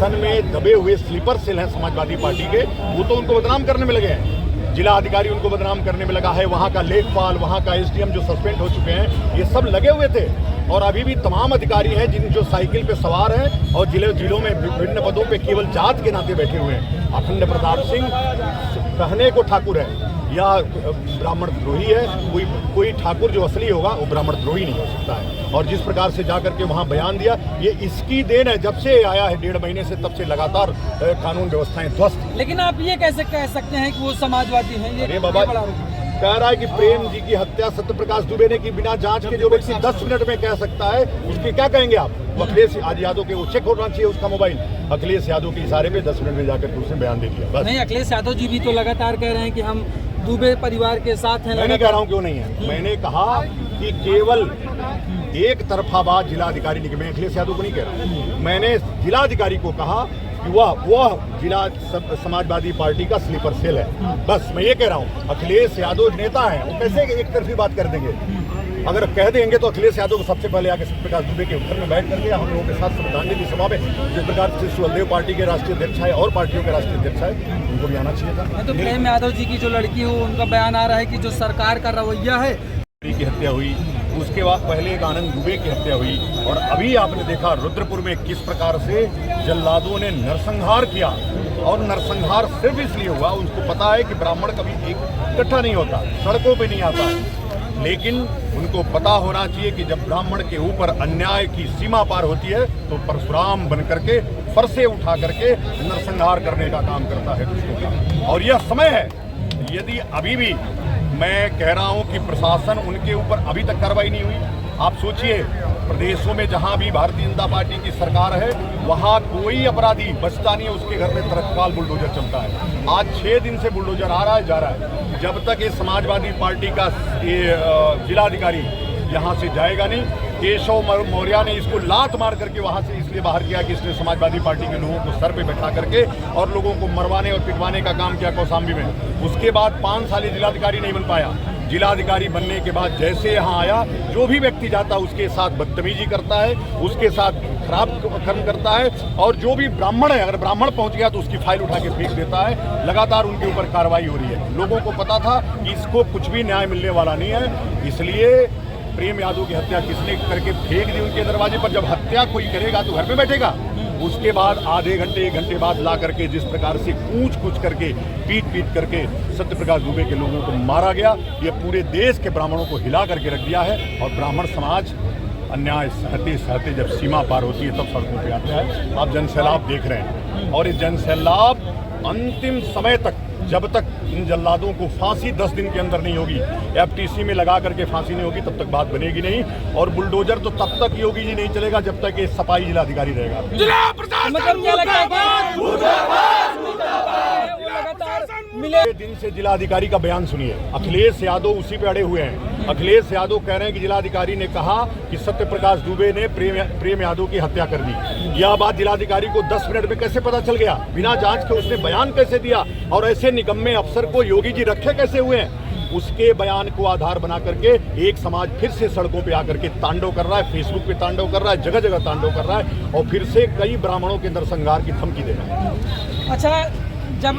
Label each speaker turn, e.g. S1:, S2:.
S1: प्रशासन में दबे हुए स्लीपर सेल हैं समाजवादी पार्टी के, वो तो उनको बदनाम करने में लगे हैं। जिला अधिकारी उनको बदनाम करने में लगा है, वहाँ का लेखपाल, वहाँ का एसडीएम जो सस्पेंड हो चुके हैं, ये सब लगे हुए थे। और अभी भी तमाम अधिकारी हैं जिन जो साइकिल पे सवार हैं और जिलों में विभिन्न पदों पे केवल जात के नाते बैठे हुए हैं। अखंड प्रताप सिंह कहने को ठाकुर है या ब्राह्मण द्रोही है, कोई ठाकुर जो असली होगा वो ब्राह्मण द्रोही नहीं हो सकता है। और जिस प्रकार से जाकर के वहाँ बयान दिया, ये इसकी देन है। जब से आया है 1.5 महीने से, तब से लगातार कानून व्यवस्थाएं ध्वस्त।
S2: लेकिन आप ये कैसे कह सकते हैं कि वो समाजवादी हैं? ये
S1: बाबा कह रहा है कि प्रेम जी की हत्या सत्यप्रकाश दुबे ने की, बिना जांच के जो व्यक्ति 10 मिनट में कह सकता है, उसके क्या कहेंगे आप? अखिलेश यादव के वो चेक होना चाहिए उसका मोबाइल। अखिलेश यादव के इशारे पे 10 मिनट में जाकर उसने बयान दे दिया बस।
S2: नहीं, अखिलेश यादव जी भी तो लगातार कह रहे हैं कि हम दुबे परिवार के साथ हैं।
S1: मैं नहीं कह रहा हूँ क्यों नहीं है, मैंने कहा कि केवल एक तरफा बात जिलाधिकारी ने की। मैं अखिलेश यादव को नहीं कह रहा हूँ, मैंने जिलाधिकारी को कहा कि वह जिला समाजवादी पार्टी का स्लीपर सेल है। बस मैं ये कह रहा हूँ, अखिलेश यादव नेता है, वो कैसे एक तरफी बात कर देंगे? अगर कह देंगे तो अखिलेश यादव को सबसे पहले आके सत्यप्रकाश दुबे के घर में बैठ करके हम लोगों के साथ श्रद्धांजलि सभा में, जिस प्रकार से सुखदेव पार्टी के राष्ट्रीय अध्यक्ष है और पार्टियों के राष्ट्रीय अध्यक्ष है, उनको भी आना चाहिए था।
S2: तो प्रेम यादव जी की जो लड़की है, उनका बयान आ रहा है कि जो सरकार का रवैया है,
S1: की हत्या हुई, उसके बाद पहले एक आनंद दुबे की हत्या हुई, और अभी आपने देखा रुद्रपुर में किस प्रकार से जल्लादों ने नरसंहार किया। और नरसंहार सिर्फ इसलिए हुआ, उनको पता है कि ब्राह्मण कभी इकट्ठा नहीं होता, सड़कों पे नहीं आता है, लेकिन उनको पता होना चाहिए कि जब ब्राह्मण के ऊपर अन्याय की सीमा पार होती है तो परशुराम बन करके फरसे उठा करके नरसंहार करने का काम करता है दुष्टों का। और यह समय है, यदि अभी भी मैं कह रहा हूं कि प्रशासन उनके ऊपर अभी तक कार्रवाई नहीं हुई। आप सोचिए, प्रदेशों में जहां भी भारतीय जनता पार्टी की सरकार है, वहां कोई अपराधी बचता नहीं है, उसके घर में तत्काल बुलडोजर चलता है। आज 6 दिन से बुलडोजर आ रहा है, जा रहा है। जब तक ये समाजवादी पार्टी का जिलाधिकारी यहाँ से जाएगा नहीं, केशव मौर्य ने इसको लात मार करके वहाँ से इसलिए बाहर किया कि इसने समाजवादी पार्टी के लोगों को सर पे बैठा करके और लोगों को मरवाने और पिटवाने का काम किया कौशाम्बी में। उसके बाद 5 साल जिलाधिकारी नहीं बन पाया। जिलाधिकारी बनने के बाद जैसे यहाँ आया, जो भी व्यक्ति जाता है उसके साथ बदतमीजी करता है, उसके साथ खराब कर्म करता है, और जो भी ब्राह्मण है, अगर ब्राह्मण पहुँच गया तो उसकी फाइल उठा के फेंक देता है। लगातार उनके ऊपर कार्रवाई हो रही है। लोगों को पता था कि इसको कुछ भी न्याय मिलने वाला नहीं है, इसलिए प्रेम यादव की हत्या किसने करके फेंक दी उनके दरवाजे पर। जब हत्या कोई करेगा तो घर में बैठेगा, उसके बाद आधे घंटे 1 घंटे बाद ला करके जिस प्रकार से कूच करके पीट करके सत्यप्रकाश दुबे के लोगों को मारा गया, ये पूरे देश के ब्राह्मणों को हिला करके रख दिया है। और ब्राह्मण समाज अन्याय सहते सहते जब सीमा पार होती है तब सड़कों पर आता है। आप जनसैलाब देख रहे हैं, और इस जनसैलाब अंतिम समय तक, जब तक इन जल्लादों को फांसी 10 दिन के अंदर नहीं होगी, एफटीसी में लगा करके फांसी नहीं होगी, तब तक बात बनेगी नहीं। और बुलडोजर तो तब तक योगी जी नहीं चलेगा जब तक ये सफाई जिलाधिकारी रहेगा।
S2: मतलब क्या लगता है
S1: मिले दिन से जिलाधिकारी का बयान सुनिए। अखिलेश यादव उसी पे अड़े हुए हैं। अखिलेश यादव कह रहे हैं कि जिलाधिकारी ने कहा कि सत्यप्रकाश दुबे ने प्रेम यादव की हत्या कर दी। यह बात जिलाधिकारी को 10 मिनट में कैसे पता चल गया? बिना जांच के उसने बयान कैसे दिया? और ऐसे निकम्मे अफसर को योगी जी रखे कैसे हुए हैं? उसके बयान को आधार बना करके एक समाज फिर से सड़कों पे आकर के तांडव कर रहा है, फेसबुक पे तांडव कर रहा है, जगह जगह तांडव कर रहा है, और फिर से कई ब्राह्मणों के नरसंहार की धमकी दे रहा है।
S2: अच्छा, जब